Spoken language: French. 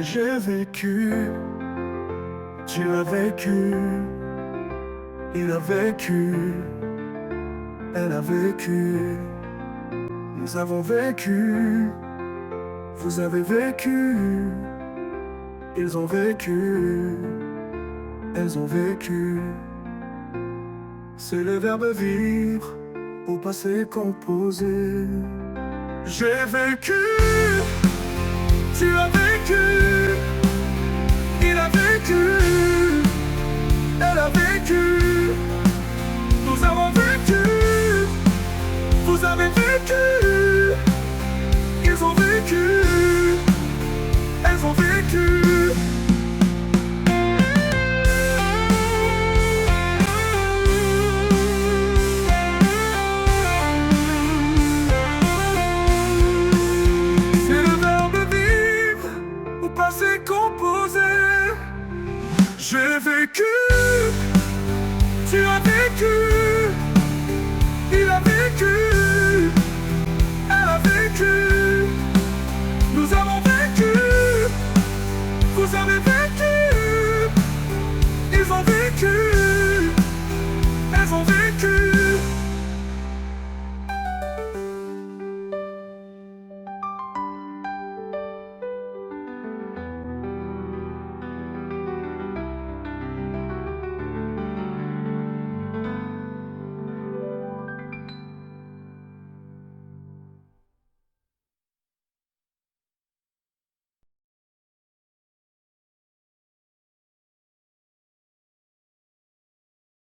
j'ai vécu, tu as vécu, il a vécu, elle a vécu, nous avons vécu, vous avez vécu, ils ont vécu, elles ont vécu. C'est le verbe vivre au passé composé. J'ai vécu, tu as vécu, il a vécu, elle a vécu, nous avons vécu, vous avez vécu, ils ont vécu, elles ont vécu. Passé composé. J'ai vécu, tu as vécu, il a vécu.